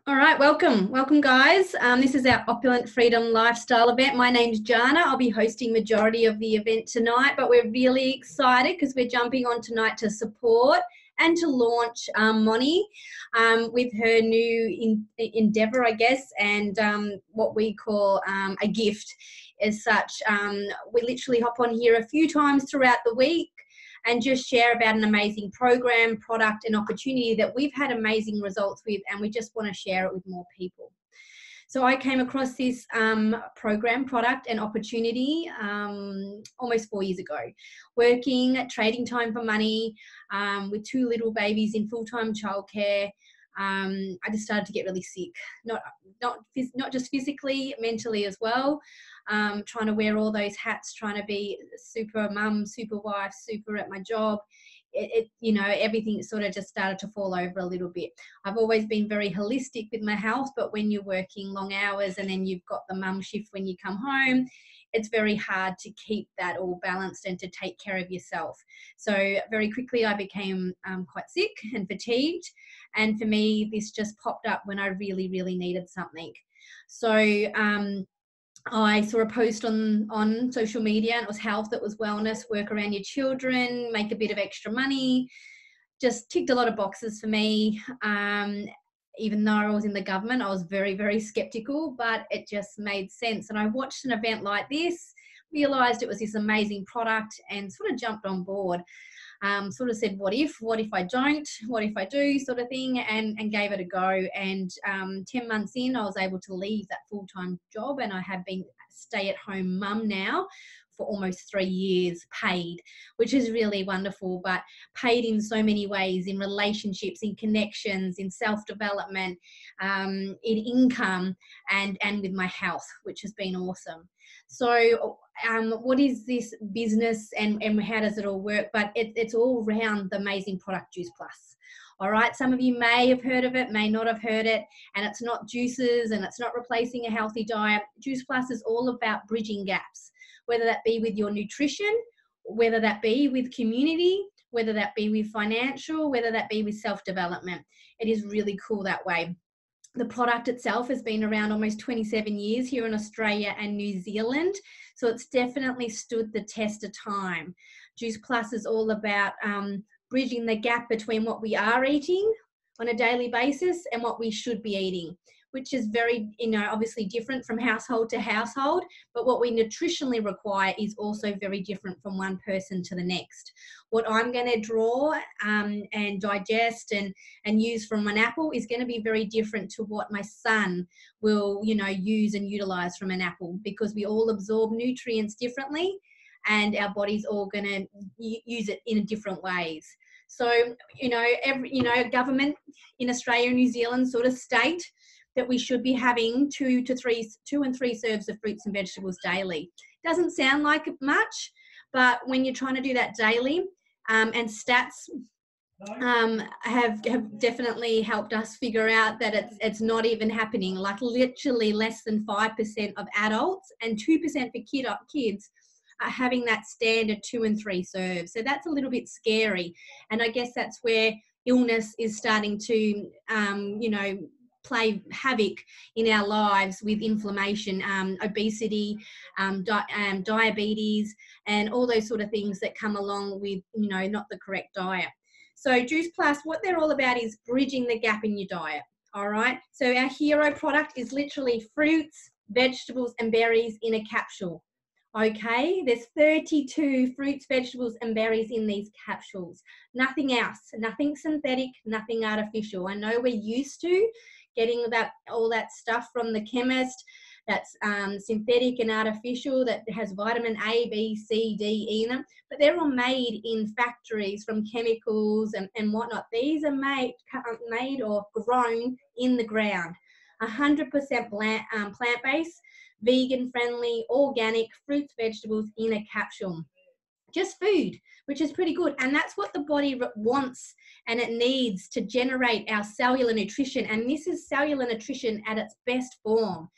All right, welcome guys. This is our Opulent Freedom Lifestyle event. My name's Jana. I'll be hosting majority of the event tonight, but we're really excited because we're jumping on tonight to support and to launch Moni with her new endeavour, I guess, and what we call a gift as such. We literally hop on here a few times throughout the week and just share about an amazing program, product, and opportunity that we've had amazing results with, and we just want to share it with more people. So I came across this program, product, and opportunity almost 4 years ago, working at Trading Time for Money with two little babies in full-time childcare. I just started to get really sick, not just physically, mentally as well. Trying to wear all those hats, trying to be super mum, super wife, super at my job. Everything sort of just started to fall over a little bit. I've always been very holistic with my health, but when you're working long hours and then you've got the mum shift when you come home, it's very hard to keep that all balanced and to take care of yourself. So very quickly I became quite sick and fatigued. And for me, this just popped up when I really, really needed something. So I saw a post on social media, and it was health, it was wellness, work around your children, make a bit of extra money. Just ticked a lot of boxes for me. Even though I was in the government, I was very, very skeptical, but it just made sense. And I watched an event like this, realized it was this amazing product, and sort of jumped on board. Sort of said, what if I don't, what if I do, sort of thing, and gave it a go. And 10 months in, I was able to leave that full-time job, and I have been stay-at-home mum now for almost 3 years, paid, which is really wonderful, but paid in so many ways, in relationships, in connections, in self-development, in income, and with my health, which has been awesome. So what is this business and how does it all work? But it's all around the amazing product Juice Plus. All right, some of you may have heard of it, may not have heard it, and it's not juices and it's not replacing a healthy diet. Juice Plus is all about bridging gaps, whether that be with your nutrition, whether that be with community, whether that be with financial, whether that be with self-development. It is really cool that way. The product itself has been around almost 27 years here in Australia and New Zealand, so it's definitely stood the test of time. Juice Plus is all about bridging the gap between what we are eating on a daily basis and what we should be eating, which is very, obviously different from household to household, but what we nutritionally require is also very different from one person to the next. What I'm going to draw and digest and use from an apple is going to be very different to what my son will, use and utilize from an apple, because we all absorb nutrients differently and our body's all going to use it in different ways. So, government in Australia and New Zealand sort of state that we should be having 2 and 3 serves of fruits and vegetables daily. Doesn't sound like much, but when you're trying to do that daily, and stats have definitely helped us figure out that it's not even happening. Like literally less than 5% of adults and 2% for kids are having that standard 2 and 3 serves. So that's a little bit scary. And I guess that's where illness is starting to, play havoc in our lives with inflammation, obesity, diabetes, and all those sort of things that come along with, not the correct diet. So Juice Plus, what they're all about is bridging the gap in your diet. All right. So our hero product is literally fruits, vegetables, and berries in a capsule. Okay, there's 32 fruits, vegetables, and berries in these capsules. Nothing else, nothing synthetic, nothing artificial. I know we're used to getting all that stuff from the chemist that's synthetic and artificial, that has vitamin A, B, C, D, E in them, but they're all made in factories from chemicals and whatnot. These are made or grown in the ground. 100% plant-based, vegan-friendly, organic fruits, vegetables in a capsule. Just food, which is pretty good. And that's what the body wants and it needs to generate our cellular nutrition. And this is cellular nutrition at its best form.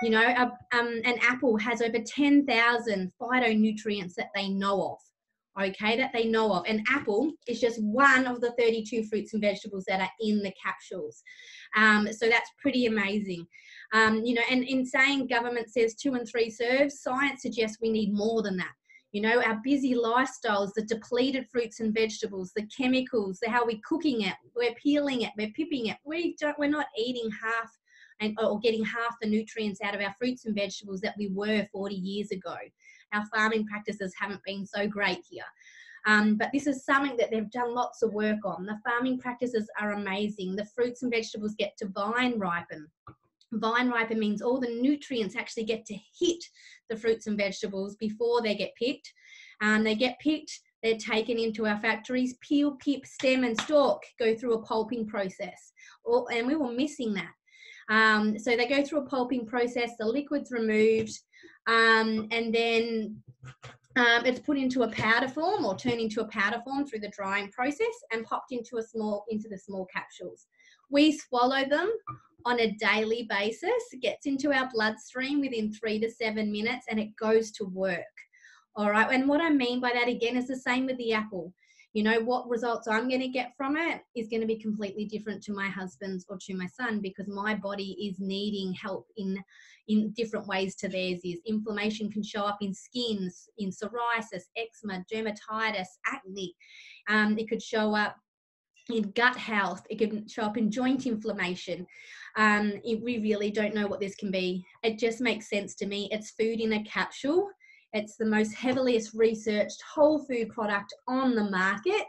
An apple has over 10,000 phytonutrients that they know of. okay, that they know of. And apple is just one of the 32 fruits and vegetables that are in the capsules. So that's pretty amazing. You know, and in saying government says 2 and 3 serves, science suggests we need more than that. You know, our busy lifestyles, the depleted fruits and vegetables, the chemicals, how we're cooking it, we're peeling it, we're pipping it. We're not eating half or getting half the nutrients out of our fruits and vegetables that we were 40 years ago. Our farming practices haven't been so great here. But this is something that they've done lots of work on. The farming practices are amazing. The fruits and vegetables get to vine ripen. Vine ripen means all the nutrients actually get to hit the fruits and vegetables before they get picked. They get picked, they're taken into our factories, peel, pip, stem and stalk go through a pulping process. And we were missing that. So they go through a pulping process, the liquid's removed, and then it's put into a powder form or turned into a powder form through the drying process and popped into the small capsules. We swallow them on a daily basis. It gets into our bloodstream within 3 to 7 minutes and it goes to work. All right. And what I mean by that, again, is the same with the apple. You know, what results I'm going to get from it is going to be completely different to my husband's or to my son, because my body is needing help in different ways to theirs is. Inflammation can show up in skin, in psoriasis, eczema, dermatitis, acne. It could show up in gut health. It can show up in joint inflammation. We really don't know what this can be. It just makes sense to me. It's food in a capsule. It's the most heavily researched whole food product on the market,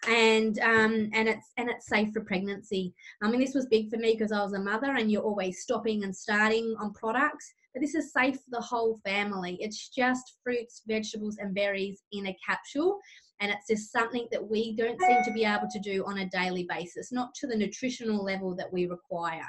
and it's safe for pregnancy. I mean, this was big for me because I was a mother, and you're always stopping and starting on products. But this is safe for the whole family. It's just fruits, vegetables, and berries in a capsule, and it's just something that we don't seem to be able to do on a daily basis, not to the nutritional level that we require.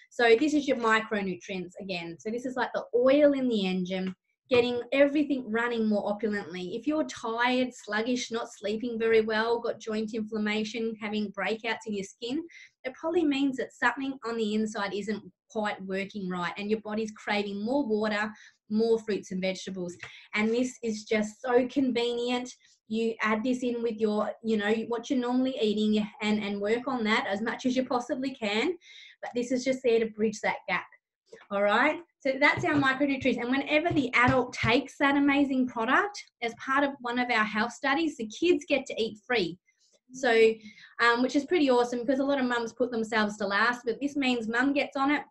So this is your micronutrients again. So this is like the oil in the engine, getting everything running more opulently. If you're tired, sluggish, not sleeping very well, got joint inflammation, having breakouts in your skin, it probably means that something on the inside isn't quite working right and your body's craving more water, more fruits and vegetables. And this is just so convenient. You add this in with your, you know, what you're normally eating and work on that as much as you possibly can. But this is just there to bridge that gap. All right, so that's our micronutrients. And whenever the adult takes that amazing product, as part of one of our health studies, the kids get to eat free. So, which is pretty awesome, because a lot of mums put themselves to last, but this means mum gets on it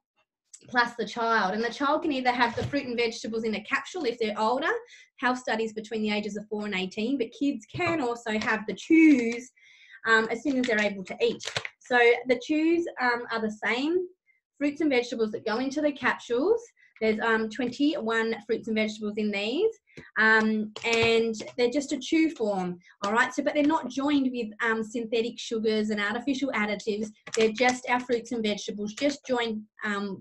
plus the child. And the child can either have the fruit and vegetables in a capsule if they're older, health studies between the ages of 4 and 18, but kids can also have the chews as soon as they're able to eat. So the chews are the same fruits and vegetables that go into the capsules. There's 21 fruits and vegetables in these, and they're just a chew form. All right, so but they're not joined with synthetic sugars and artificial additives. They're just our fruits and vegetables, just joined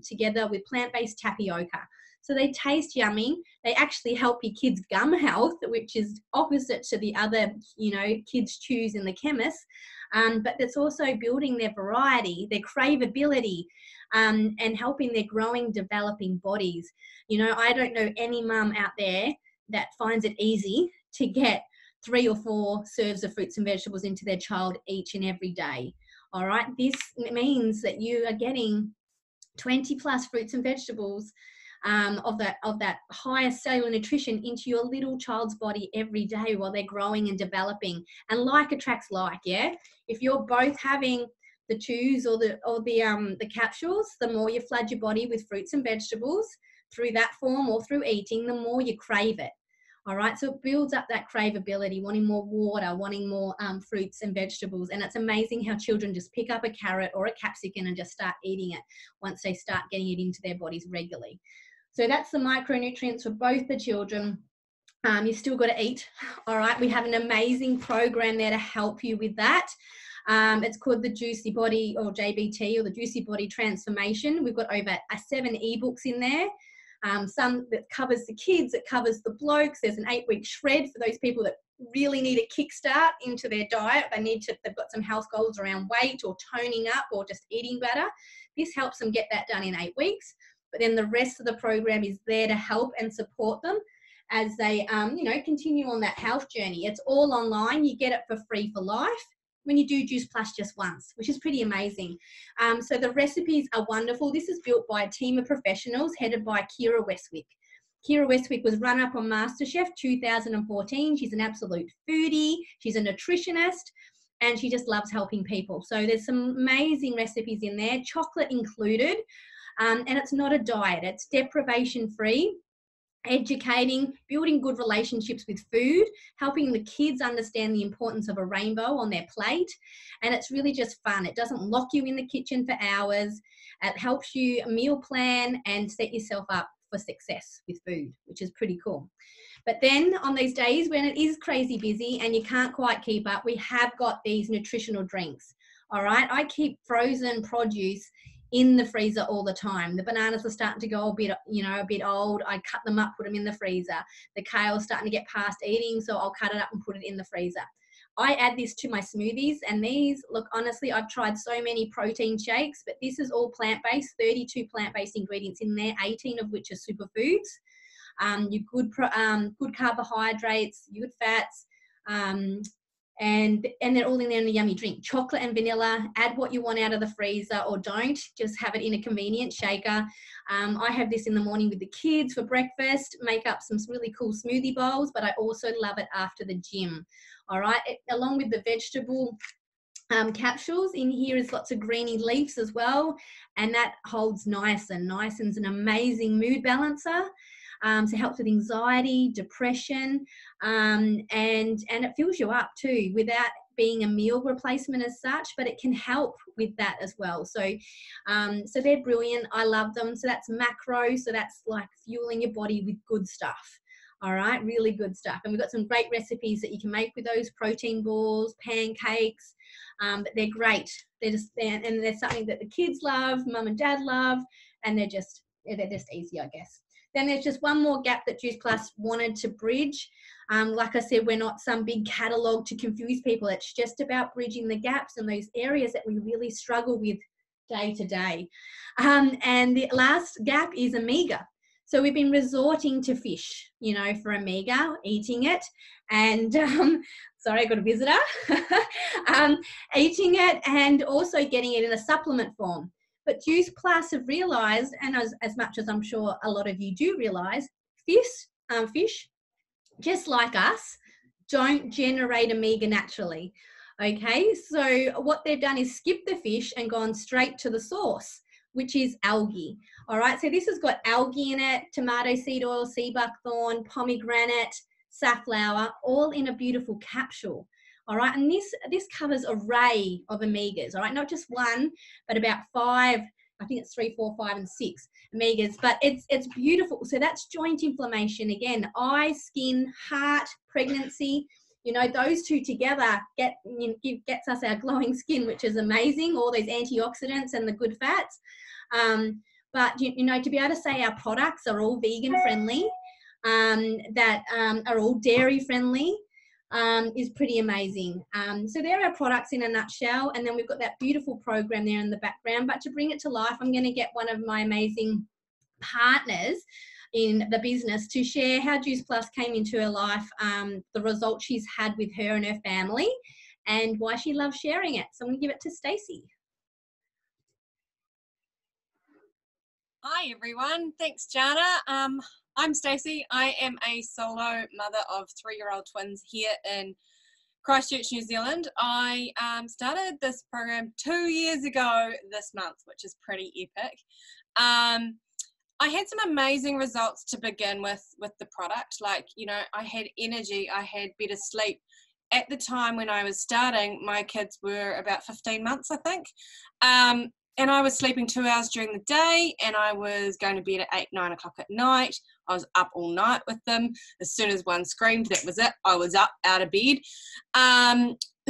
together with plant-based tapioca. So they taste yummy. They actually help your kids' gum health, which is opposite to the other, you know, kids' chews in the chemist. But it's also building their variety, their craveability, and helping their growing, developing bodies. You know, I don't know any mum out there that finds it easy to get 3 or 4 serves of fruits and vegetables into their child each and every day. All right, this means that you are getting 20 plus fruits and vegetables of that higher cellular nutrition into your little child's body every day while they're growing and developing. And like attracts like, yeah. If you're both having the chews or the capsules, the more you flood your body with fruits and vegetables through that form or through eating, the more you crave it. All right, so it builds up that craveability, wanting more water, wanting more fruits and vegetables. And it's amazing how children just pick up a carrot or a capsicum and just start eating it once they start getting it into their bodies regularly. So that's the micronutrients for both the children. You still got to eat. All right, we have an amazing program there to help you with that. It's called the Juicy Body, or JBT, or the Juicy Body Transformation. We've got over 7 ebooks in there. Some that covers the kids, it covers the blokes. There's an 8-week shred for those people that really need a kickstart into their diet. They've got some health goals around weight or toning up or just eating better. This helps them get that done in 8 weeks. But then the rest of the program is there to help and support them as they, continue on that health journey. It's all online. You get it for free for life when you do Juice Plus just once, which is pretty amazing. So the recipes are wonderful. This is built by a team of professionals headed by Kira Westwick. Kira Westwick was run-up on MasterChef 2014. She's an absolute foodie. She's a nutritionist, and she just loves helping people. So there's some amazing recipes in there, chocolate included, and it's not a diet. It's deprivation-free, educating, building good relationships with food, helping the kids understand the importance of a rainbow on their plate. And it's really just fun. It doesn't lock you in the kitchen for hours. It helps you meal plan and set yourself up for success with food, which is pretty cool. But then on these days when it is crazy busy and you can't quite keep up, we have got these nutritional drinks. All right, I keep frozen produce in the freezer all the time. The bananas are starting to go a bit old. I cut them up, put them in the freezer. The kale's starting to get past eating, so I'll cut it up and put it in the freezer. I add this to my smoothies, and these, look, honestly, I've tried so many protein shakes, but this is all plant-based, 32 plant-based ingredients in there, 18 of which are superfoods. Your good carbohydrates, your good fats, and they're all in there in a yummy drink. Chocolate and vanilla. Add what you want out of the freezer, or don't. Just have it in a convenient shaker. I have this in the morning with the kids for breakfast. Make up some really cool smoothie bowls, but I also love it after the gym. All right, along with the vegetable capsules, in here is lots of greeny leaves as well, and that holds niacin. Niacin's an amazing mood balancer. So it helps with anxiety, depression, and it fills you up too, without being a meal replacement as such, but it can help with that as well. So so they're brilliant. I love them. So that's macro, so that's like fueling your body with good stuff. All right, really good stuff. And we've got some great recipes that you can make with those: protein balls, pancakes, but they're great. And they're something that the kids love, mum and dad love, and they're just easy, I guess. Then there's just one more gap that Juice Plus wanted to bridge. Like I said, we're not some big catalogue to confuse people. It's just about bridging the gaps in those areas that we really struggle with day to day. And the last gap is omega. So we've been resorting to fish, for omega, eating it. And sorry, I got a visitor. Eating it and also getting it in a supplement form. But Juice Plus have realised, and as much as I'm sure a lot of you do realise, fish, just like us, don't generate omega naturally. Okay, so what they've done is skip the fish and gone straight to the source, which is algae. All right, so this has got algae in it, tomato seed oil, sea buckthorn, pomegranate, safflower, all in a beautiful capsule. All right, and this covers an array of omegas, all right, not just one, but about 5, I think it's 3, 4, 5, and 6 omegas, but it's beautiful. So that's joint inflammation, again, eye, skin, heart, pregnancy, those two together gets us our glowing skin, which is amazing, all those antioxidants and the good fats. But, to be able to say our products are all vegan friendly, that are all dairy friendly, is pretty amazing. So there are our products in a nutshell, and then we've got that beautiful program there in the background. But to bring it to life, I'm going to get one of my amazing partners in the business to share how Juice Plus came into her life, the results she's had with her and her family, and why she loves sharing it. So I'm going to give it to Stacey. Hi everyone, thanks Jana. I'm Stacey. I am a solo mother of 3-year-old twins here in Christchurch, New Zealand. I started this program 2 years ago this month, which is pretty epic. I had some amazing results to begin with the product. Like, I had energy, I had better sleep. At the time when I was starting, my kids were about 15 months, I think. And I was sleeping 2 hours during the day, and I was going to bed at 8, 9 o'clock at night. I was up all night with them. As soon as one screamed, that was it. I was up out of bed.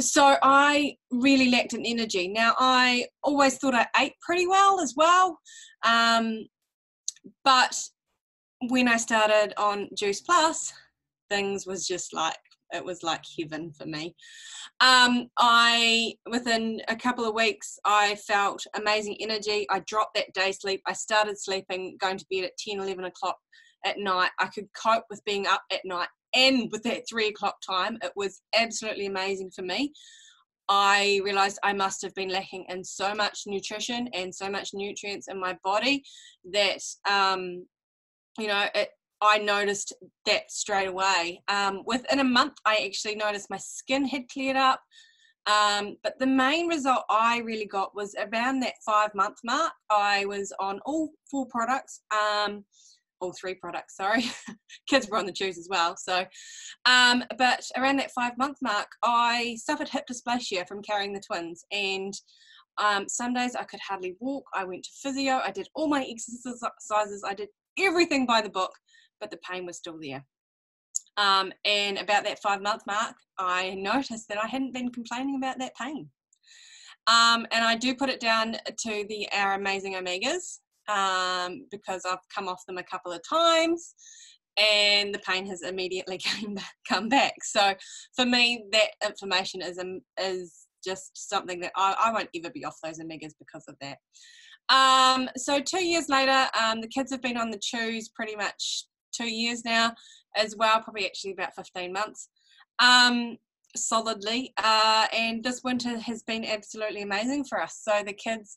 So I really lacked in energy. Now, I always thought I ate pretty well as well. But when I started on Juice Plus, things was just like, it was like heaven for me. Within a couple of weeks, I felt amazing energy. I dropped that day sleep. I started sleeping, going to bed at 10, 11 o'clock at night. I could cope with being up at night, and with that 3 o'clock time, it was absolutely amazing for me. I realized I must have been lacking in so much nutrition and so much nutrients in my body that, you know, I noticed that straight away. Within a month, I actually noticed my skin had cleared up. But the main result I really got was around that 5-month mark. I was on all 4 products, all 3 products, sorry. Kids were on the chews as well. So, but around that 5-month mark, I suffered hip dysplasia from carrying the twins. And some days I could hardly walk. I went to physio. I did all my exercises. I did everything by the book, but the pain was still there. And about that 5-month mark, I noticed that I hadn't been complaining about that pain. And I do put it down to our amazing omegas, because I've come off them a couple of times and the pain has immediately come back. So for me, that information is just something that I won't ever be off those omegas because of that. So 2 years later, the kids have been on the chews pretty much 2 years now as well, probably actually about 15 months, solidly. And this winter has been absolutely amazing for us. So the kids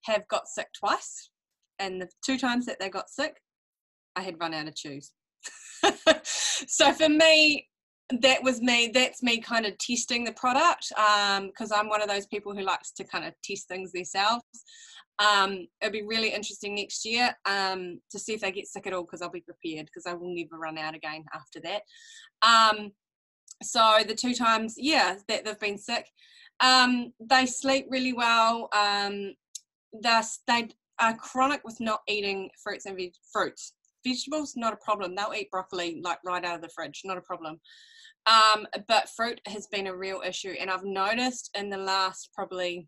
have got sick twice, and the 2 times that they got sick, I had run out of chews. So for me, that's me kind of testing the product, because I'm one of those people who likes to kind of test things themselves. It'll be really interesting next year to see if they get sick at all, because I'll be prepared, because I will never run out again after that. So the 2 times, yeah, that they've been sick, they sleep really well. They are chronic with not eating fruits and fruits. Vegetables, not a problem. They'll eat broccoli like right out of the fridge, not a problem. But fruit has been a real issue, and I've noticed in the last probably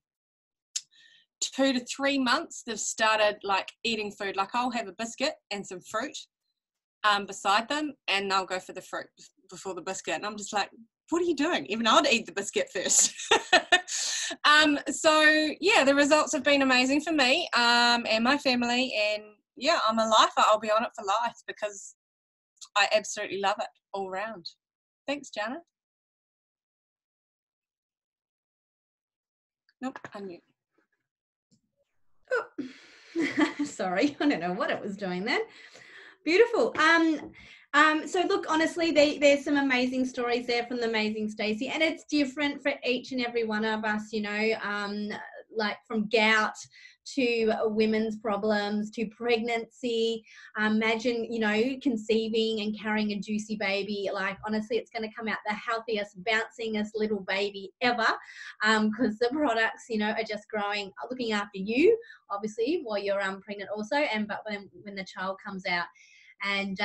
2 to 3 months they've started like eating food. Like I'll have a biscuit and some fruit beside them, and they'll go for the fruit before the biscuit, and I'm just like, what are you doing? Even I'd eat the biscuit first. So yeah, the results have been amazing for me and my family, and yeah, I'm a lifer. I'll be on it for life because I absolutely love it all round. Thanks, Jana. Nope, unmute. Oh. Sorry, I don't know what it was doing then. Beautiful. So look, honestly, there's some amazing stories there from the amazing Stacey, and it's different for each and every one of us, you know, like from gout to women's problems to pregnancy. Imagine, you know, conceiving and carrying a juicy baby. Like honestly, it's going to come out the healthiest, bouncingest little baby ever, because the products, you know, are just growing, looking after you, obviously, while you're pregnant also, but when the child comes out. And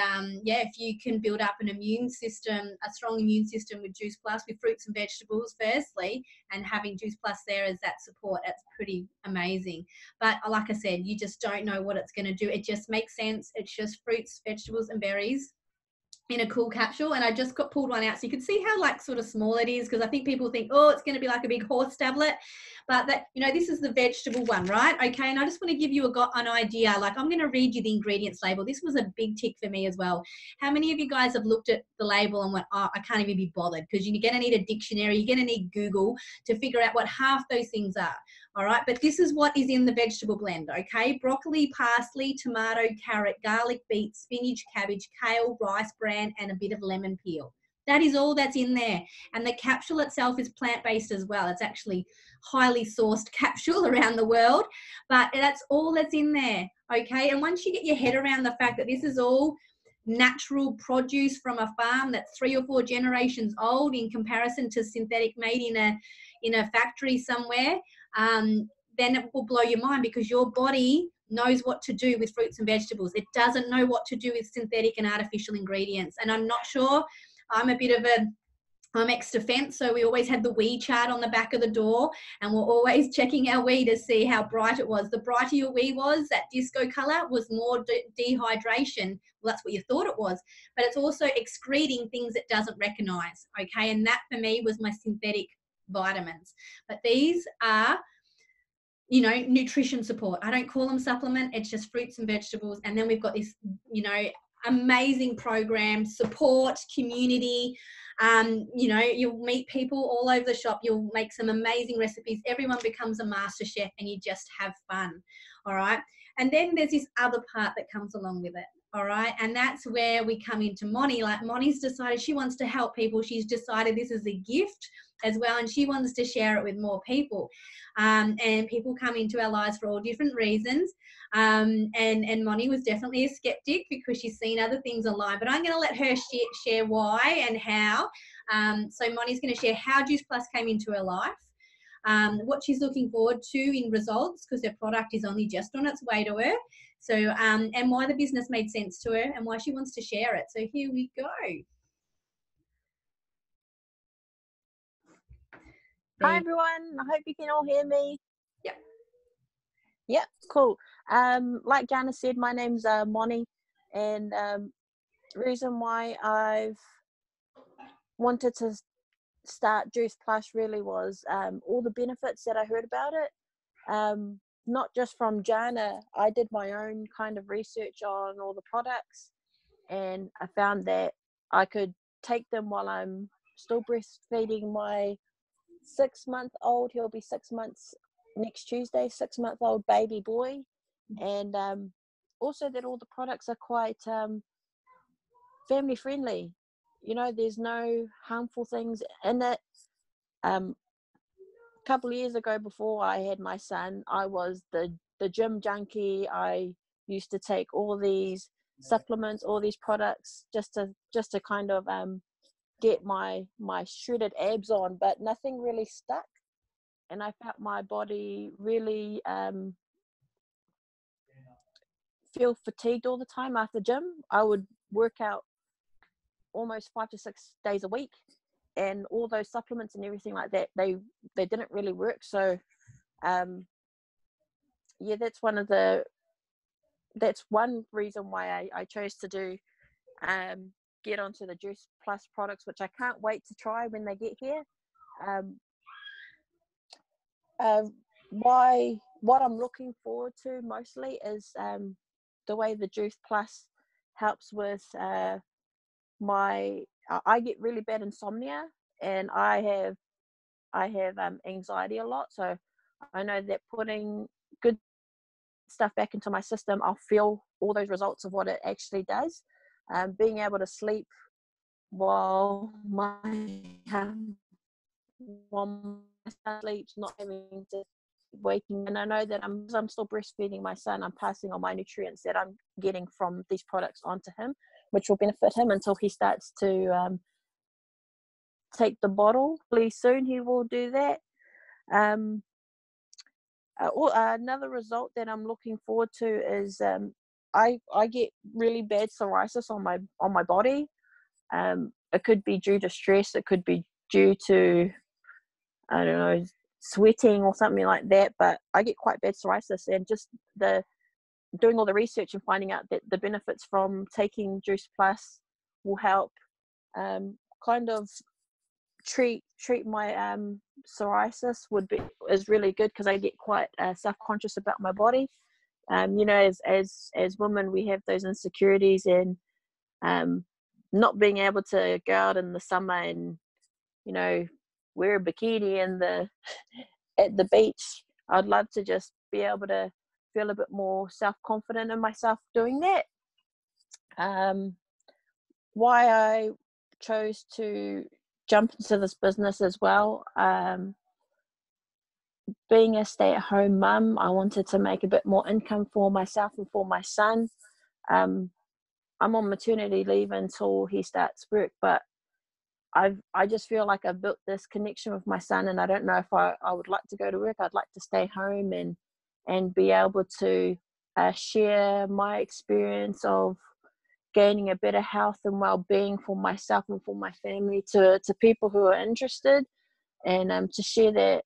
yeah, if you can build up an immune system, a strong immune system with Juice Plus, with fruits and vegetables firstly, and having Juice Plus there as that support, it's pretty amazing. But like I said, you just don't know what it's going to do. It just makes sense. It's just fruits, vegetables and berries in a cool capsule, and I just pulled one out so you can see how like sort of small it is, because I think people think, oh, it's going to be like a big horse tablet, but that, you know, this is the vegetable one, right? Okay, and I just want to give you an idea. Like I'm going to read you the ingredients label. This was a big tick for me as well. How many of you guys have looked at the label and went, oh, I can't even be bothered? Because you're going to need a dictionary, you're going to need Google to figure out what half those things are. All right, but this is what is in the vegetable blend, okay? Broccoli, parsley, tomato, carrot, garlic, beet, spinach, cabbage, kale, rice bran, and a bit of lemon peel. That is all that's in there. And the capsule itself is plant-based as well. It's actually highly sourced capsule around the world, but that's all that's in there, okay? And once you get your head around the fact that this is all natural produce from a farm that's 3 or 4 generations old in comparison to synthetic made in a factory somewhere, then it will blow your mind, because your body knows what to do with fruits and vegetables. It doesn't know what to do with synthetic and artificial ingredients. And I'm not sure, I'm ex-defense, so we always had the wee chart on the back of the door, and we're always checking our wee to see how bright it was. The brighter your wee was, that disco color, was more dehydration. Well, that's what you thought it was, but it's also excreting things it doesn't recognize, okay? And that for me was my synthetic vitamins. But these are, you know, nutrition support. I don't call them supplement. It's just fruits and vegetables. And then we've got this, you know, amazing program, support, community. You know, you'll meet people all over the shop. You'll make some amazing recipes. Everyone becomes a master chef and you just have fun. All right. And then there's this other part that comes along with it. All right. And that's where we come into Moni. Like, Moni's decided she wants to help people. She's decided this is a gift as well, and she wants to share it with more people. And people come into our lives for all different reasons. And Moni was definitely a skeptic because she's seen other things online, but I'm going to let her share why and how. So Moni's going to share how Juice Plus came into her life, what she's looking forward to in results, because her product is only just on its way to her. So, and why the business made sense to her and why she wants to share it. So here we go. Hi everyone, I hope you can all hear me. Yep. Yep, cool. Like Jana said, my name's Moni, and the reason why I've wanted to start Juice Plus really was all the benefits that I heard about it. Not just from Jana, I did my own kind of research on all the products, and I found that I could take them while I'm still breastfeeding my 6-month-old. He'll be 6 months next Tuesday, 6-month-old baby boy. And also that all the products are quite family friendly. You know, there's no harmful things in it. A couple of years ago, before I had my son, I was the gym junkie. I used to take all these supplements, all these products just to kind of get my shredded abs on, but nothing really stuck. And I felt my body really feel fatigued all the time after gym. I would work out almost 5 to 6 days a week, and all those supplements and everything like that, they didn't really work. So yeah, that's one reason why I chose to do get onto the Juice Plus products, which I can't wait to try when they get here. What I'm looking forward to mostly is the way the Juice Plus helps with I get really bad insomnia, and I have anxiety a lot. So I know that putting good stuff back into my system, I'll feel all those results of what it actually does. Being able to sleep while my son sleeps, not having to waking. And I know that I'm still breastfeeding my son, I'm passing on my nutrients that I'm getting from these products onto him, which will benefit him until he starts to take the bottle. Pretty soon he will do that. Another result that I'm looking forward to is I get really bad psoriasis on my body. It could be due to stress, it could be due to, I don't know, sweating or something like that, but I get quite bad psoriasis, and just doing all the research and finding out that the benefits from taking Juice Plus will help kind of treat my psoriasis is really good, because I get quite self-conscious about my body. You know, as women, we have those insecurities, and not being able to go out in the summer and, you know, wear a bikini at the beach. I'd love to just be able to feel a bit more self-confident in myself doing that. Why I chose to jump into this business as well, being a stay-at-home mum, I wanted to make a bit more income for myself and for my son. I'm on maternity leave until he starts work, but I just feel like I've built this connection with my son, and I don't know if I would like to go to work. I'd like to stay home and be able to share my experience of gaining a better health and well-being for myself and for my family to people who are interested, and to share that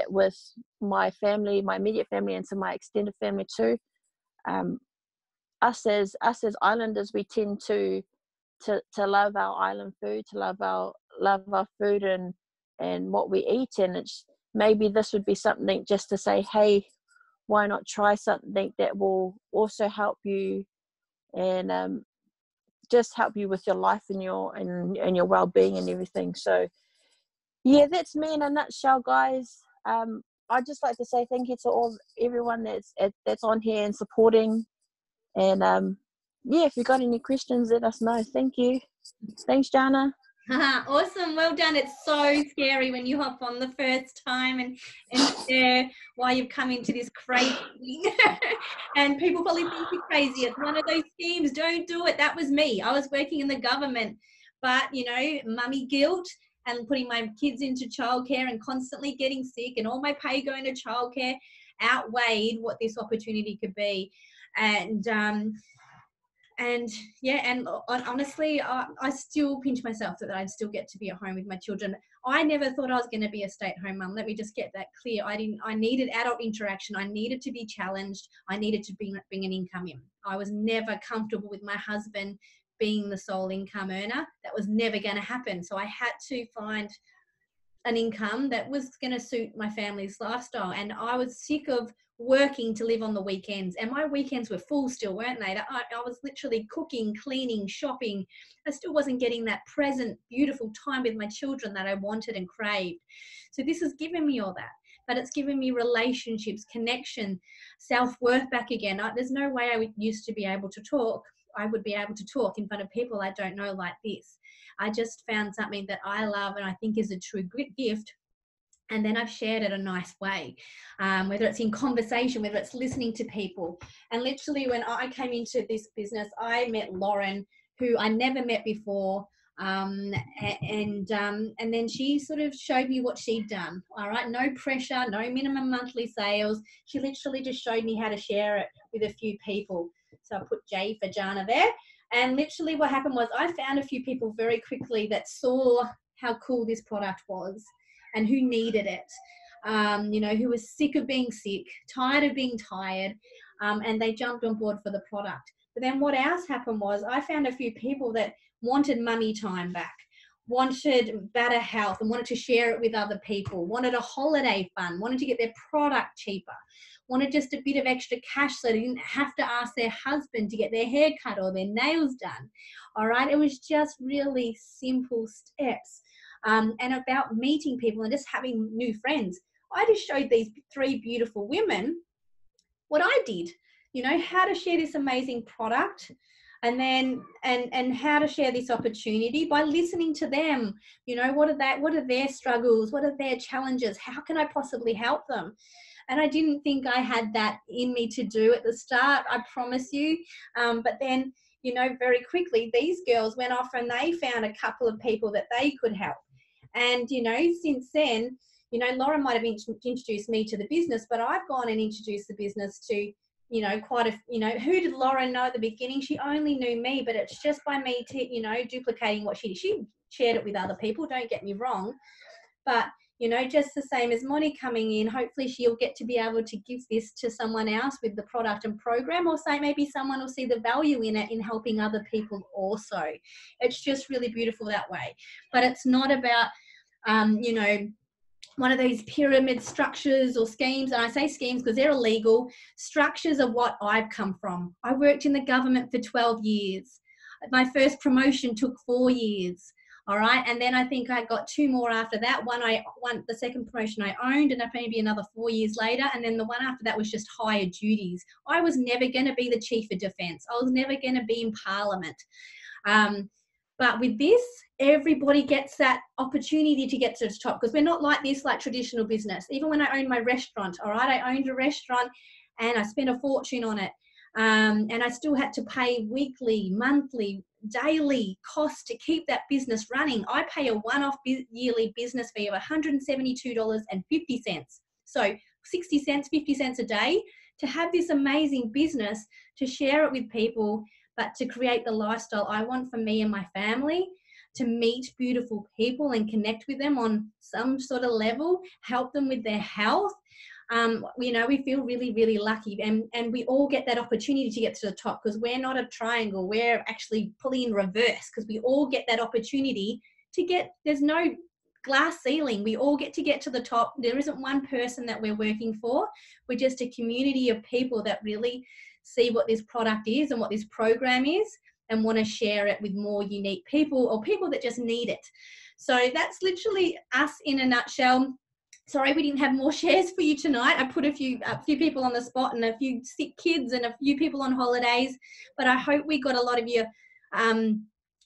with my family, my immediate family, and to my extended family too. Us as islanders, we tend to love our island food, to love our food and what we eat, and it's maybe this would be something just to say, hey, why not try something that will also help you and just help you with your life and your well-being and everything. So yeah, that's me in a nutshell, guys. I'd just like to say thank you to everyone that's on here and supporting. And yeah, if you got any questions, let us know. Thank you. Thanks, Jana. Awesome, well done. It's so scary when you hop on the first time and share why you've come into this crazy thing. And people probably think you're crazy. It's one of those schemes. Don't do it. That was me. I was working in the government, but you know, mummy guilt and putting my kids into childcare and constantly getting sick and all my pay going to childcare outweighed what this opportunity could be. And yeah, and honestly, I still pinch myself that I'd still get to be at home with my children. I never thought I was going to be a stay-at-home mum. Let me just get that clear. I needed adult interaction. I needed to be challenged. I needed to bring an income in. I was never comfortable with my husband being the sole income earner. That was never going to happen. So I had to find an income that was going to suit my family's lifestyle. And I was sick of working to live on the weekends, and my weekends were full still, weren't they? I was literally cooking, cleaning, shopping. I still wasn't getting that present, beautiful time with my children that I wanted and craved. So this has given me all that, but it's given me relationships, connection, self-worth back again. There's no way I used to be able to talk. I would be able to talk in front of people I don't know like this. I just found something that I love and I think is a true gift. And then I've shared it a nice way, whether it's in conversation, whether it's listening to people. And literally when I came into this business, I met Lauren, who I never met before. And then she sort of showed me what she'd done. All right, no pressure, no minimum monthly sales. She literally just showed me how to share it with a few people. So I put J for Jana there. And literally what happened was I found a few people very quickly that saw how cool this product was and who needed it, you know, who was sick of being sick, tired of being tired, and they jumped on board for the product. But then what else happened was I found a few people that wanted mummy time back, wanted better health and wanted to share it with other people, wanted a holiday fund, wanted to get their product cheaper, wanted just a bit of extra cash so they didn't have to ask their husband to get their hair cut or their nails done. All right, it was just really simple steps. And about meeting people and just having new friends. I just showed these three beautiful women what I did, you know, how to share this amazing product and then and how to share this opportunity by listening to them. You know, what are their struggles, what are their challenges, how can I possibly help them? And I didn't think I had that in me to do at the start, I promise you. But then, you know, very quickly these girls went off and they found a couple of people that they could help. And, you know, since then, you know, Lauren might have introduced me to the business, but I've gone and introduced the business to, you know, who did Lauren know at the beginning? She only knew me, but it's just by me, you know, duplicating what she did. She shared it with other people, don't get me wrong. But, you know, just the same as Moni coming in, hopefully she'll get to be able to give this to someone else with the product and program, or say maybe someone will see the value in it in helping other people also. It's just really beautiful that way. But it's not about, you know, one of these pyramid structures or schemes. And I say schemes because they're illegal. Structures are what I've come from. I worked in the government for 12 years. My first promotion took 4 years. All right. And then I think I got 2 more after that. The second promotion I owned, and maybe another 4 years later. And then the one after that was just higher duties. I was never going to be the Chief of Defence. I was never going to be in Parliament. But with this, everybody gets that opportunity to get to the top, because we're not like this, like traditional business. Even when I owned my restaurant, all right, I owned a restaurant and I spent a fortune on it. And I still had to pay weekly, monthly, daily costs to keep that business running. I pay a one-off yearly business fee of $172.50. So 60 cents, 50 cents a day to have this amazing business, to share it with people, but to create the lifestyle I want for me and my family, to meet beautiful people and connect with them on some sort of level, help them with their health. You know, we feel really, really lucky, and we all get that opportunity to get to the top, because we're not a triangle. We're actually pulling in reverse, because we all get that opportunity to get, there's no glass ceiling. We all get to the top. There isn't one person that we're working for. We're just a community of people that really see what this product is and what this program is, and want to share it with more unique people or people that just need it. So that's literally us in a nutshell. Sorry we didn't have more shares for you tonight. I put a few people on the spot and a few sick kids and a few people on holidays, but I hope we got a lot of your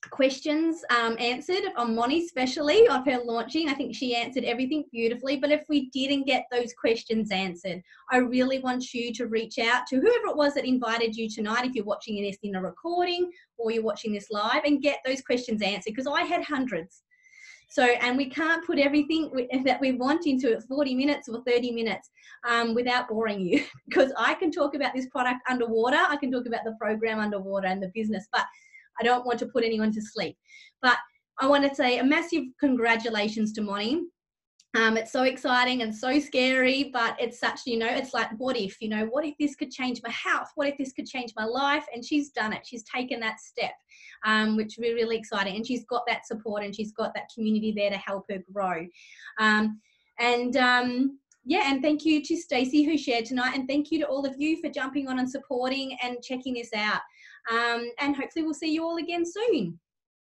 questions answered on Moni, especially of her launching. I think she answered everything beautifully, but if we didn't get those questions answered, I really want you to reach out to whoever it was that invited you tonight, if you're watching this in a recording or you're watching this live, and get those questions answered, because I had hundreds. So, and we can't put everything that we want into 40 minutes or 30 minutes without boring you, because I can talk about this product underwater, I can talk about the program underwater and the business, but I don't want to put anyone to sleep. But I want to say a massive congratulations to Moni. It's so exciting and so scary, but it's such, it's like, what if this could change my health? What if this could change my life? And she's done it. She's taken that step, which we're really exciting. And she's got that support and she's got that community there to help her grow. And thank you to Stacey who shared tonight, and thank you to all of you for jumping on and supporting and checking this out. And hopefully we'll see you all again soon.